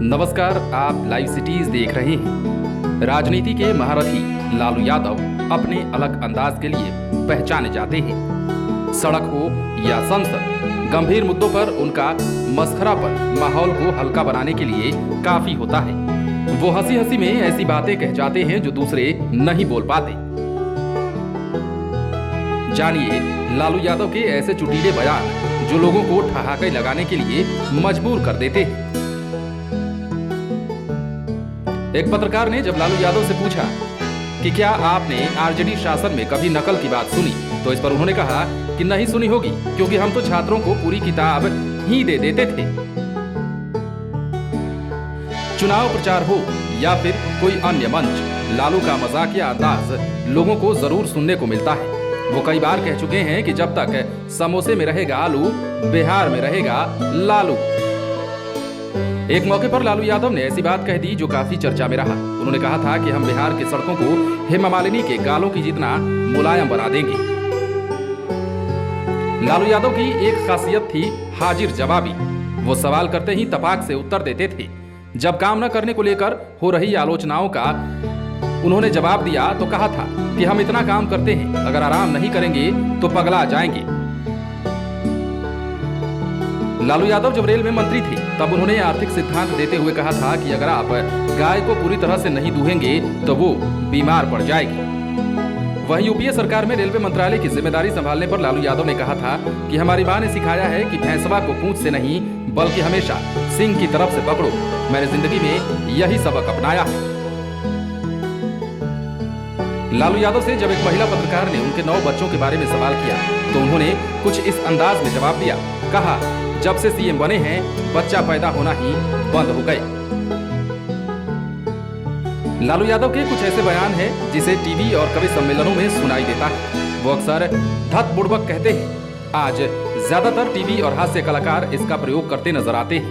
नमस्कार, आप live cities देख रहे हैं। राजनीति के महारथी लालू यादव अपने अलग अंदाज के लिए पहचाने जाते हैं। सड़क हो या संसद, गंभीर मुद्दों पर उनका मस्खरापन माहौल को हल्का बनाने के लिए काफी होता है। वो हंसी हंसी में ऐसी बातें कह जाते हैं जो दूसरे नहीं बोल पाते। जानिए लालू यादव के ऐसे चुटीले बयान जो लोगों को ठहाके लगाने के लिए मजबूर कर देते हैं। एक पत्रकार ने जब लालू यादव से पूछा कि क्या आपने आरजेडी शासन में कभी नकल की बात सुनी, तो इस पर उन्होंने कहा कि नहीं सुनी होगी, क्योंकि हम तो छात्रों को पूरी किताब ही दे देते थे। चुनाव प्रचार हो या फिर कोई अन्य मंच, लालू का मजाकिया अंदाज लोगों को जरूर सुनने को मिलता है। वो कई बार कह चुके हैं कि जब तक समोसे में रहेगा आलू, बिहार में रहेगा लालू। एक मौके पर लालू यादव ने ऐसी बात कह दी जो काफी चर्चा में रहा। उन्होंने कहा था कि हम बिहार की सड़कों को हेमा मालिनी के गालों की जितना मुलायम बना देंगे। लालू यादव की एक खासियत थी हाजिर जवाबी। वो सवाल करते ही तपाक से उत्तर देते थे। जब काम न करने को लेकर हो रही आलोचनाओं का उन्होंने जवाब दिया तो कहा था कि हम इतना काम करते हैं, अगर आराम नहीं करेंगे तो पगला जाएंगे। लालू यादव जब रेल में मंत्री थे तब उन्होंने आर्थिक सिद्धांत देते हुए कहा था कि अगर आप गाय को पूरी तरह से नहीं दूहेंगे तो वो बीमार पड़ जाएगी। वहीं यूपीए सरकार में रेलवे मंत्रालय की जिम्मेदारी संभालने पर लालू यादव ने कहा था कि हमारी मां ने सिखाया है कि भैंसवा को पूंछ से नहीं बल्कि हमेशा सिंह की तरफ से पकड़ो। मैंने जिंदगी में यही सबक अपनाया है। लालू यादव से जब एक महिला पत्रकार ने उनके 9 बच्चों के बारे में सवाल किया तो उन्होंने कुछ इस अंदाज में जवाब दिया। कहा, जब से सीएम बने हैं बच्चा पैदा होना ही बंद हो गए। लालू यादव के कुछ ऐसे बयान हैं जिसे टीवी और कवि सम्मेलनों में सुनाई देता है। वो अक्सर धत बुड़बक कहते हैं। आज ज्यादातर टीवी और हास्य कलाकार इसका प्रयोग करते नजर आते हैं।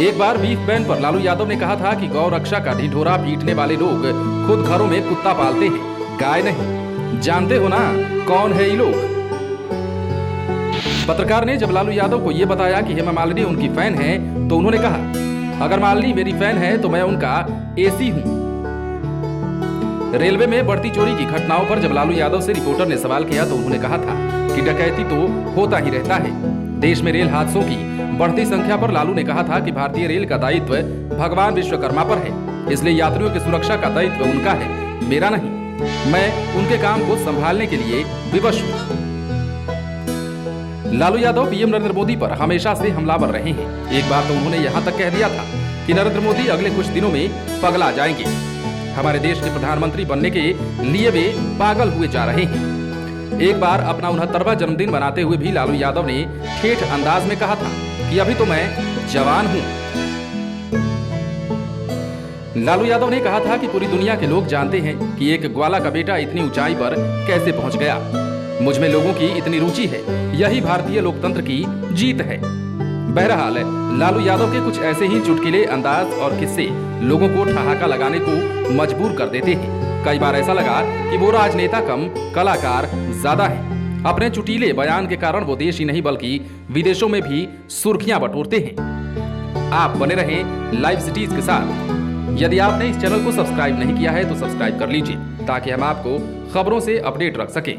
एक बार बीफ बैन पर लालू यादव ने कहा था कि गौ रक्षा का ढिढोरा पीटने वाले लोग खुद घरों में कुत्ता पालते हैं, गाय नहीं। जानते हो ना कौन है ये लोग? पत्रकार ने जब लालू यादव को यह बताया कि हेमा मालिनी उनकी फैन है तो उन्होंने कहा, अगर मालिनी मेरी फैन है तो मैं उनका एसी हूं। रेलवे में बढ़ती चोरी की घटनाओं पर जब लालू यादव से रिपोर्टर ने सवाल किया तो उन्होंने कहा था कि डकैती तो होता ही रहता है। देश में रेल हादसों की बढ़ती संख्या पर लालू ने कहा था कि भारतीय रेल का दायित्व भगवान विश्वकर्मा पर है, इसलिए यात्रियों की सुरक्षा का दायित्व उनका है, मेरा नहीं। मैं उनके काम को संभालने के लिए विवश हूं। लालू यादव पीएम नरेंद्र मोदी पर हमेशा से हमलावर रहे हैं। एक बार तो उन्होंने यहां तक कह दिया था कि नरेंद्र मोदी अगले कुछ दिनों में पगला जाएंगे। हमारे देश के प्रधानमंत्री बनने के लिए वे पागल हुए जा रहे हैं। एक बार अपना 69वां जन्मदिन मनाते हुए भी लालू यादव ने ठेठ अंदाज में कहा था कि अभी तो मैं जवान हूं। लालू यादव ने कहा था कि पूरी दुनिया के लोग जानते हैं कि एक ग्वाला का बेटा इतनी ऊंचाई पर कैसे पहुंच गया। मुझ में लोगों की इतनी रुचि है, यही भारतीय लोकतंत्र की जीत है। बहरहाल लालू यादव के कुछ ऐसे ही चुटकीले अंदाज और किस्से लोगों को ठहाका लगाने को मजबूर कर देते हैं। कई बार ऐसा लगा कि वो राजनेता कम कलाकार ज्यादा है। अपने चुटीले बयान के कारण वो देश ही नहीं बल्कि विदेशों में भी सुर्खियां बटोरते हैं। आप बने रहें लाइव सिटीज के साथ। यदि आपने इस चैनल को सब्सक्राइब नहीं किया है तो सब्सक्राइब कर लीजिए ताकि हम आपको खबरों से अपडेट रख सकें।